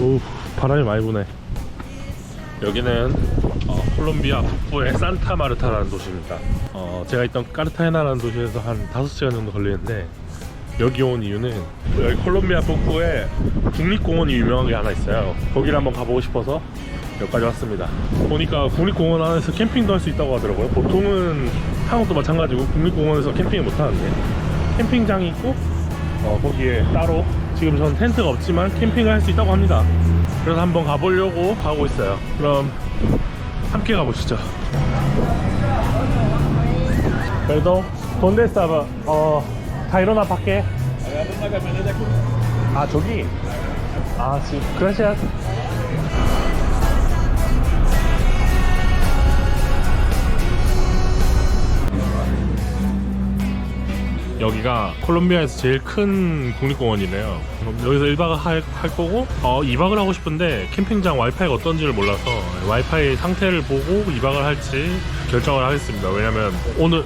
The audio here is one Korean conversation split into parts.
오, 바람이 많이 부네. 여기는 콜롬비아 북부의 산타마르타라는 도시입니다. 제가 있던 까르타헤나라는 도시에서 한 5시간 정도 걸리는데, 여기 온 이유는 여기 콜롬비아 북부에 국립공원이 유명한 게 하나 있어요. 거기를 한번 가보고 싶어서 여기까지 왔습니다. 보니까 국립공원 안에서 캠핑도 할 수 있다고 하더라고요. 보통은 한국도 마찬가지고 국립공원에서 캠핑을 못 하는데, 캠핑장이 있고 거기에 따로 지금 전 텐트가 없지만 캠핑을 할 수 있다고 합니다. 그래서 한번 가보려고 가고 있어요. 그럼 함께 가보시죠. Perdón, ¿dónde estaba? Tayrona 밖에? 아, 저기? 아, sí. Gracias. 여기가 콜롬비아에서 제일 큰 국립공원이래요. 여기서 1박을 할 거고 2박을 하고 싶은데 캠핑장 와이파이가 어떤지를 몰라서 와이파이 상태를 보고 2박을 할지 결정을 하겠습니다. 왜냐면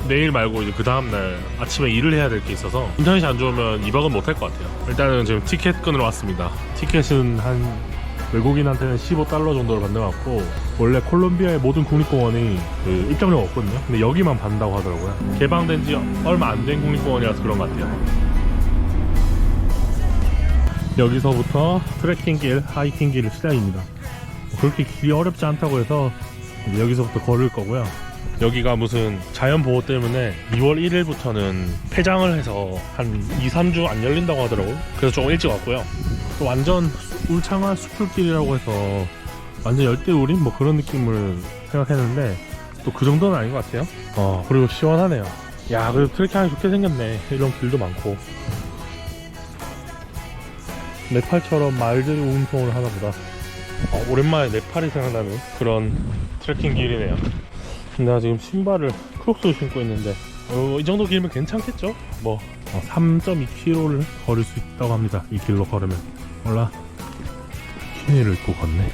내일 말고 이제 그 다음날 아침에 일을 해야 될 게 있어서 인터넷이 안 좋으면 2박은 못 할 것 같아요. 일단은 지금 티켓 끊으러 왔습니다. 티켓은 한 외국인한테는 $15 정도를 받는 것 같고, 원래 콜롬비아의 모든 국립공원이 그 입장료가 없거든요. 근데 여기만 받는다고 하더라고요. 개방된 지 얼마 안 된 국립공원이라서 그런 것 같아요. 여기서부터 트레킹길, 하이킹길 시작입니다. 그렇게 길이 어렵지 않다고 해서 여기서부터 걸을 거고요. 여기가 무슨 자연보호 때문에 2월 1일부터는 폐장을 해서 한 2-3주 안 열린다고 하더라고요. 그래서 조금 일찍 왔고요. 또 완전 울창한 수풀길이라고 해서 완전 열대우림? 뭐 그런 느낌을 생각했는데 또 그 정도는 아닌 것 같아요. 그리고 시원하네요. 야, 그래도 트레킹하기 좋게 생겼네. 이런 길도 많고. 네팔처럼 말들이 운송을 하나보다. 오랜만에 네팔이 생각나는 그런 트레킹 길이네요. 내가 지금 신발을 크록스를 신고 있는데 이 정도 길면 괜찮겠죠? 뭐 3.2km를 걸을 수 있다고 합니다. 이 길로 걸으면. 몰라, 비키니를 입고 걷네.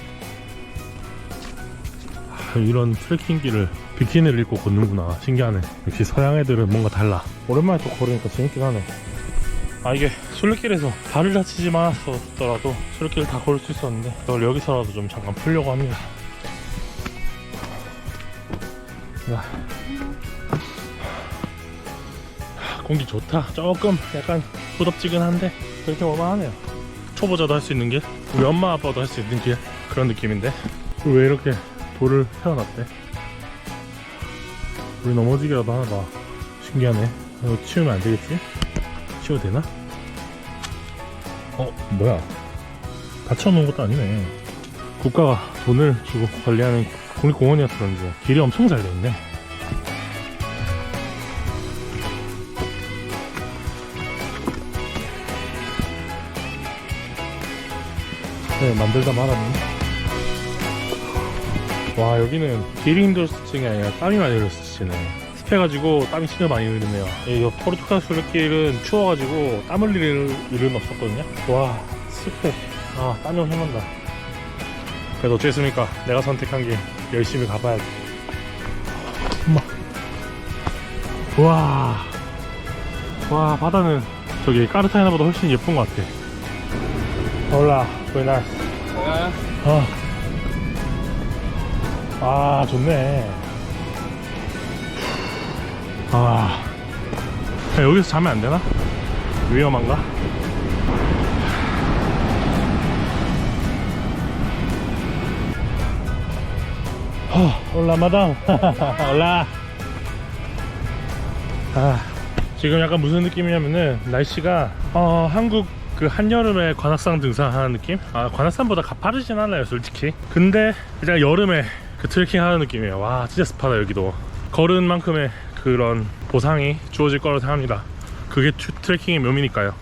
이런 트레킹 길을 비키니를 입고 걷는구나. 신기하네. 역시 서양 애들은 뭔가 달라. 오랜만에 또 걸으니까 재밌긴 하네. 이게 순례길에서 발을 다치지 않았더라도 순례길을 다 걸을 수 있었는데 이걸 여기서라도 좀 잠깐 풀려고 합니다. 공기 좋다. 조금 약간 후덥지근한데 그렇게 얼마하네요. 초보자도 할 수 있는 길, 우리 엄마 아빠도 할 수 있는 길, 그런 느낌인데. 왜 이렇게 돌을 세워놨대? 우리 넘어지기라도 하나봐. 신기하네. 이거 치우면 안 되겠지? 치워도 되나? 뭐야, 다쳐놓은 것도 아니네. 국가가 돈을 주고 관리하는 국립공원이어서 그런지 길이 엄청 잘 돼있네. 네, 만들다 말았네. 와, 여기는 길이 힘들었을 층이 아니라 땀이 많이 흘렸을 층이네. 습해가지고 땀이 진짜 많이 흐르네요. 이 포르투갈 순례길은 추워가지고 땀 흘릴 일은 없었거든요. 와, 습해. 땀이 엄청 난다. 그래도 어쩌겠습니까? 내가 선택한 길 열심히 가봐야지. 와, 바다는 저기 까르타헤나보다 훨씬 예쁜 것 같아. 올라, 부에나스. 좋네. 여기서 자면 안 되나? 위험한가? 올라 마담. 올라. 지금 약간 무슨 느낌이냐면은 날씨가 한국 그 한여름에 관악산 등산하는 느낌? 관악산보다 가파르진 않아요 솔직히. 근데 그냥 여름에 그 트레킹 하는 느낌이에요. 와, 진짜 습하다. 여기도 걸은 만큼의 그런 보상이 주어질 거라고 생각합니다. 그게 트레킹의 묘미니까요.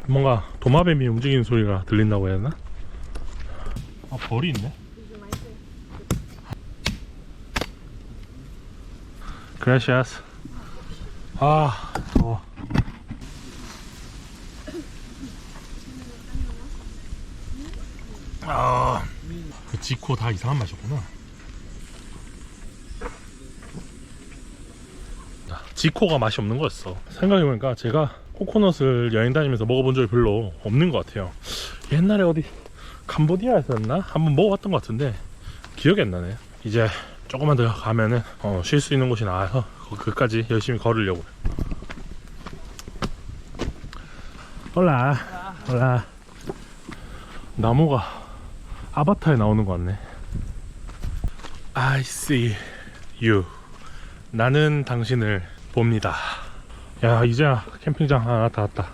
뭔가 도마뱀이 움직이는 소리가 들린다고 해야 하나? 벌이 있네. Gracias. 더워. 그 지코 다 이상한 맛이었구나. 지코가 맛이 없는 거였어. 생각해보니까 제가 코코넛을 여행 다니면서 먹어본 적이 별로 없는 것 같아요. 옛날에 어디 캄보디아에서였나? 한번 먹어봤던 것 같은데 기억이 안 나네. 이제 조금만 더 가면은 쉴 수 있는 곳이 나와서 그까지 열심히 걸으려고. 올라 올라. 나무가 아바타에 나오는 것 같네. I see you. 나는 당신을 봅니다. 야, 이제 캠핑장 하나 다 왔다.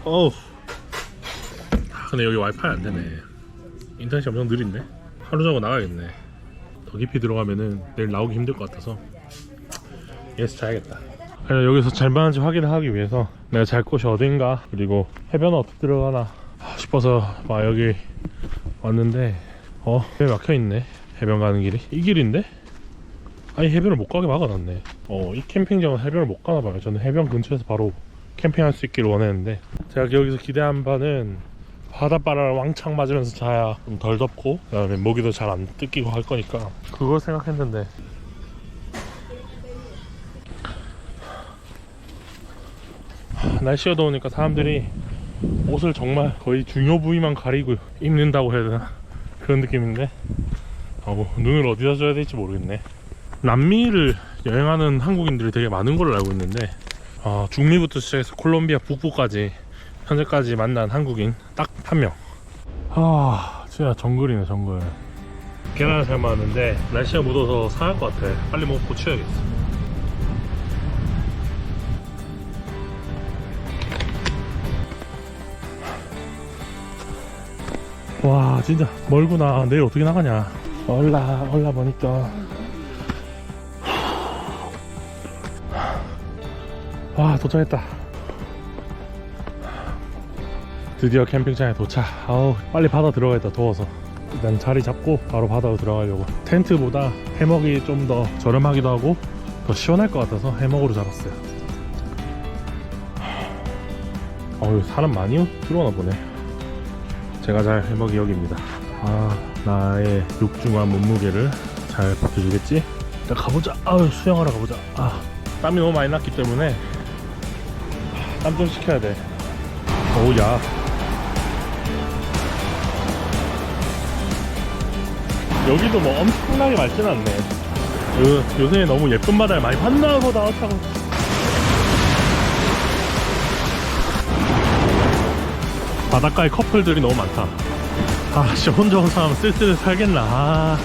어우. 근데 여기 와이파이 안 되네. 인터넷이 엄청 느린데? 하루 자고 나가야겠네. 더 깊이 들어가면은 내일 나오기 힘들 것 같아서 여기서 자야겠다. 그래서 여기서 잘 맞는지 확인을 하기 위해서 내가 잘 곳이 어딘가, 그리고 해변은 어떻게 들어가나 싶어서 여기 왔는데 왜 막혀있네. 해변 가는 길이 이 길인데? 아니, 해변을 못 가게 막아놨네. 이 캠핑장은 해변을 못 가나봐요. 저는 해변 근처에서 바로 캠핑할 수 있기를 원했는데, 제가 여기서 기대한 바는 바닷바람을 왕창 맞으면서 자야 좀 덜 덥고, 그 다음에 모기도 잘 안 뜯기고 할 거니까 그걸 생각했는데, 날씨가 더우니까 사람들이 옷을 정말 거의 중요 부위만 가리고 입는다고 해야 되나? 그런 느낌인데 눈을 어디다 줘야 될지 모르겠네. 남미를 여행하는 한국인들이 되게 많은 걸로 알고 있는데, 중미부터 시작해서 콜롬비아 북부까지 현재까지 만난 한국인 딱 한 명. 진짜 정글이네, 정글. 계란을 잘 맞았는데 날씨가 묻어서 상할 것 같아. 빨리 먹고 치워야겠어. 와, 진짜 멀구나. 내일 어떻게 나가냐. 올라 보니까 와, 도착했다. 드디어 캠핑장에 도착. 빨리 바다 들어가겠다. 더워서 일단 자리 잡고 바로 바다로 들어가려고. 텐트보다 해먹이 좀 더 저렴하기도 하고 더 시원할 것 같아서 해먹으로 잡았어요. 사람 많이 들어오나 보네. 제가 잘 해먹이 여기입니다. 나의 육중한 몸무게를 잘 버텨주겠지? 일단 가보자. 수영하러 가보자. 땀이 너무 많이 났기 때문에 땀 좀 식혀야 돼. 야, 여기도 뭐 엄청나게 맑진 않네. 요새 너무 예쁜 바다를 많이 봤나 보다. 바닷가에 커플들이 너무 많다. 혼자 온 사람 쓸쓸히 살겠나.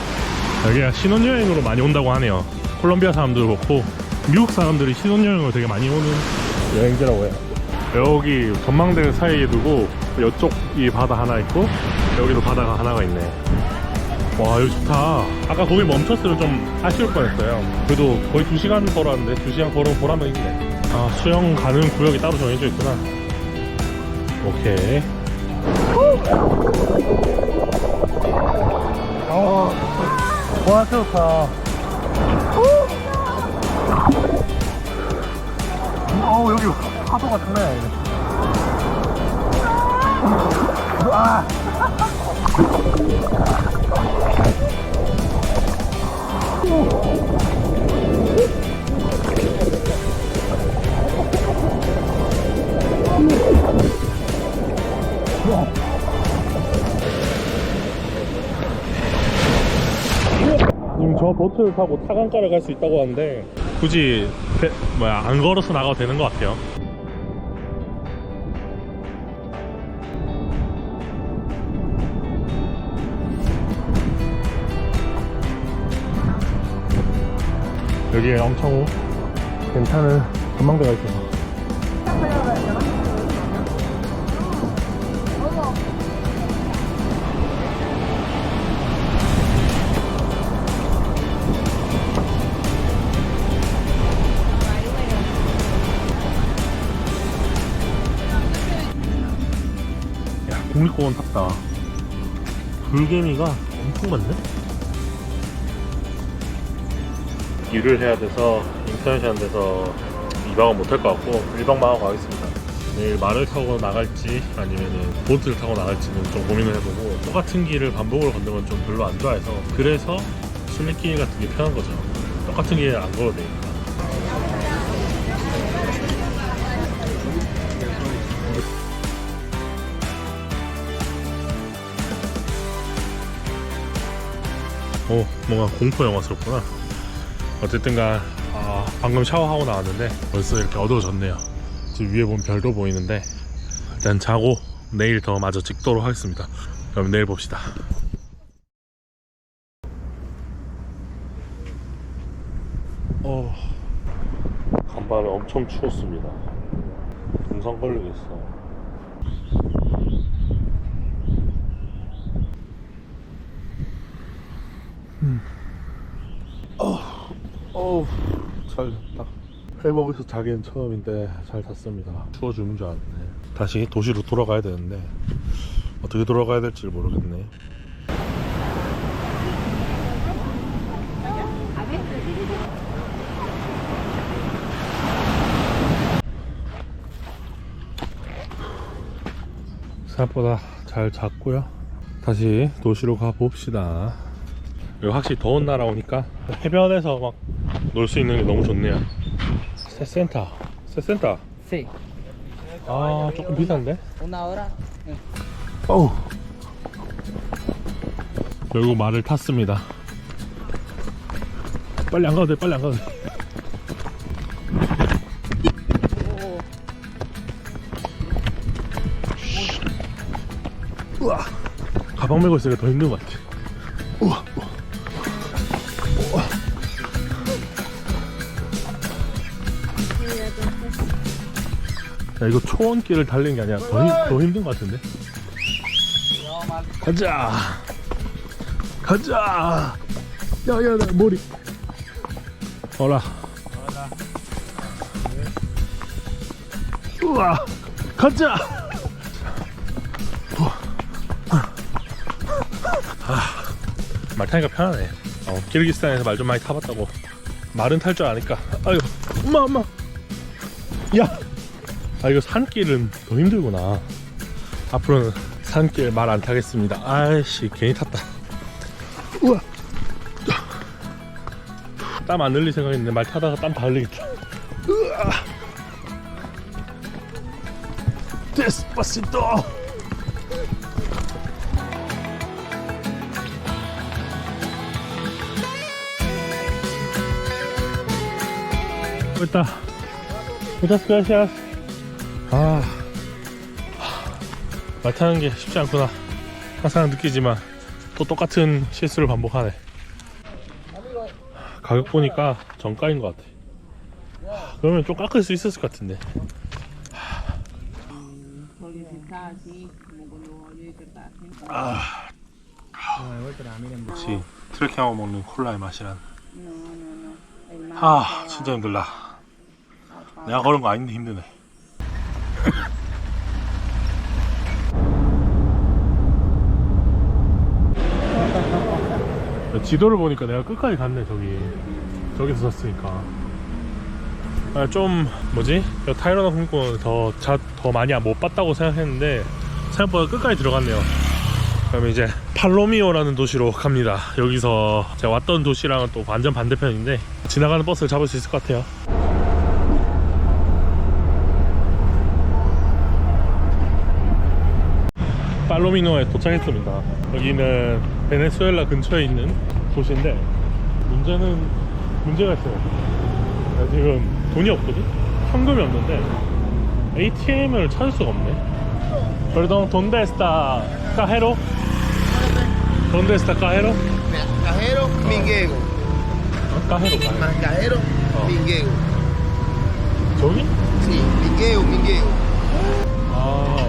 여기가 신혼여행으로 많이 온다고 하네요. 콜롬비아 사람들 그렇고 미국 사람들이 신혼여행으로 되게 많이 오는 여행지라고 해요. 여기 전망대 사이에 두고 이쪽 이 바다 하나 있고 여기도 바다가 하나가 있네. 와, 여기 좋다. 아까 거기 멈췄으면 좀 아쉬울 뻔했어요. 그래도 거의 2시간 걸었는데 2시간 걸으면 보람은 있네. 수영 가는 구역이 따로 정해져 있구나. 오케이. 와, 좋다. 여기 파도가 장난 아니네. 지금 저 보트를 타고 타강가를 갈 수 있다고 하는데 굳이 안 걸어서 나가도 되는 것 같아요. 여기에 엄청 괜찮은 전망대가 있어서. 국립공원 탔다. 불개미가 엄청 많네? 일을 해야 돼서 인터넷이 안 돼서 2박은 못할 것 같고 1박만 하고 가겠습니다. 내일 말을 타고 나갈지 아니면 보트를 타고 나갈지는 좀 고민을 해보고, 똑같은 길을 반복으로 걷는 건 좀 별로 안 좋아해서, 그래서 순례길 같은 게 편한 거죠. 똑같은 길을 안 걸어도 되니까. 뭔가 공포 영화스럽구나. 어쨌든간 방금 샤워하고 나왔는데 벌써 이렇게 어두워졌네요. 지금 위에 보면 별도 보이는데 일단 자고 내일 더 마저 찍도록 하겠습니다. 그럼 내일 봅시다. 간밤에 엄청 추웠습니다. 동상 걸리겠어. 잘 잤다. 회복에서 자기는 처음인데 잘 잤습니다. 추워 죽는 줄 알았네. 다시 도시로 돌아가야 되는데 어떻게 돌아가야 될지 모르겠네. 생각보다 잘 잤고요. 다시 도시로 가봅시다. 여기 확실히 더운 나라 오니까 해변에서 막 놀 수 있는 게 너무 좋네요. 세센타. Sí, 조금 비싼데? una hora. 어우. 결국 말을 탔습니다. 빨리 안 가도 돼. 우와. 가방 메고 있으니까 더 힘든 것 같아. 우와. 야, 이거 초원길을 달리는 게 아니라 더 힘든 것 같은데? 가자! 야, 나 머리. 어라. 우와! 가자! 말 타니까 편하네. 키르기스탄에서 말 좀 많이 타봤다고. 말은 탈 줄 아니까. 아유, 엄마. 야! 이거 산길은 더 힘들구나. 앞으로는 산길 말 안 타겠습니다. 아이씨, 괜히 탔다. 우와. 땀 안 흘릴 생각했는데 말 타다가 땀 다 흘리겠다. 우와. 데스파시토. 됐다. Muchas gracias. 말 타는 게 쉽지 않구나. 항상 느끼지만 또 똑같은 실수를 반복하네. 가격 보니까 정가인 것 같아. 그러면 좀 깎을 수 있었을 것 같은데. 역시 트레킹하고 먹는 콜라의 맛이란. 진짜 힘들다. 내가 걸은 거 아닌데 힘드네. 지도를 보니까 내가 끝까지 갔네. 저기서 샀으니까. 좀 타이러너 궁극은 더 많이 못 봤다고 생각했는데 생각보다 끝까지 들어갔네요. 그러면 이제 팔로미오라는 도시로 갑니다. 여기서 제가 왔던 도시랑은 또 완전 반대편인데 지나가는 버스를 잡을 수 있을 것 같아요. 팔로미노에 도착했습니다. 여기는 베네수엘라 근처에 있는 도시인데 문제가 있어요. 지금 돈이 없거든? 현금이 없는데 ATM을 찾을 수가 없네. Perdón, ¿dónde está cajero? ¿Dónde está cajero? Cajero, Minguego. Cajero. Más cajero, Minguego. 저기? Sí, Minguego.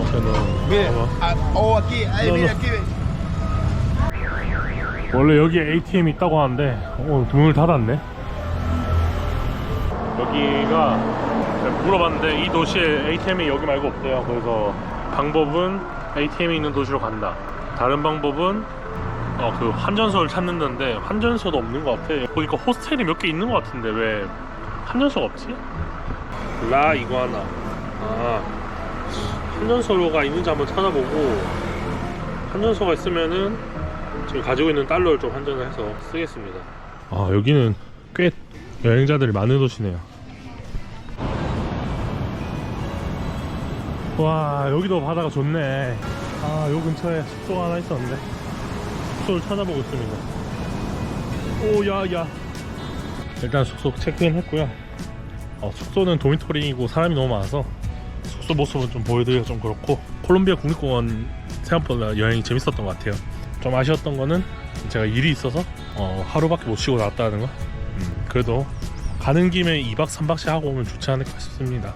오케이, Mire, aquí, ahí, No, mire, no. aquí ve. 원래 여기에 ATM이 있다고 하는데 문을 닫았네. 여기가 제가 물어봤는데 이 도시에 ATM이 여기 말고 없대요. 그래서 방법은 ATM이 있는 도시로 간다. 다른 방법은 그 환전소를 찾는다는데 환전소도 없는 것 같아. 보니까 호스텔이 몇 개 있는 것 같은데 왜 환전소가 없지? 라 이구아나. 환전소가 있는지 한번 찾아보고 환전소가 있으면은 지금 가지고 있는 달러를 좀 환전을 해서 쓰겠습니다. 여기는 꽤 여행자들이 많은 도시네요. 와, 여기도 바다가 좋네. 요 근처에 숙소가 하나 있었는데 숙소를 찾아보고 있습니다. 오야야. 일단 숙소 체크인 했고요. 숙소는 도미토리이고 사람이 너무 많아서 숙소 모습은 좀 보여드리기가 좀 그렇고, 콜롬비아 국립공원 생각보다 여행이 재밌었던 것 같아요. 좀 아쉬웠던 거는 제가 일이 있어서 하루밖에 못 쉬고 나왔다는 거. 그래도 가는 김에 2박 3박씩 하고 오면 좋지 않을까 싶습니다.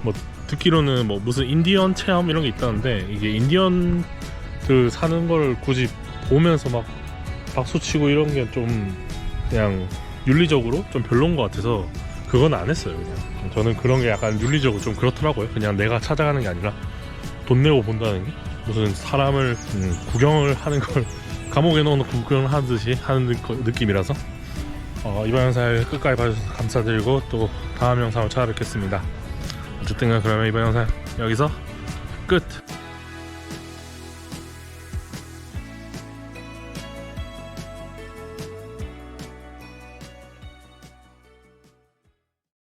뭐 듣기로는 뭐 무슨 인디언 체험 이런 게 있다는데, 이게 인디언들 사는 걸 굳이 보면서 막 박수치고 이런 게 좀 그냥 윤리적으로 좀 별로인 것 같아서 그건 안 했어요. 그냥 저는 그런 게 약간 윤리적으로 좀 그렇더라고요. 그냥 내가 찾아가는 게 아니라 돈 내고 본다는 게 무슨 사람을 구경을 하는 걸 감옥에 넣어놓고 구경을 하듯이 하는 느낌이라서 이번 영상을 끝까지 봐주셔서 감사드리고 또 다음 영상으로 찾아뵙겠습니다. 어쨌든 그러면 이번 영상 여기서 끝.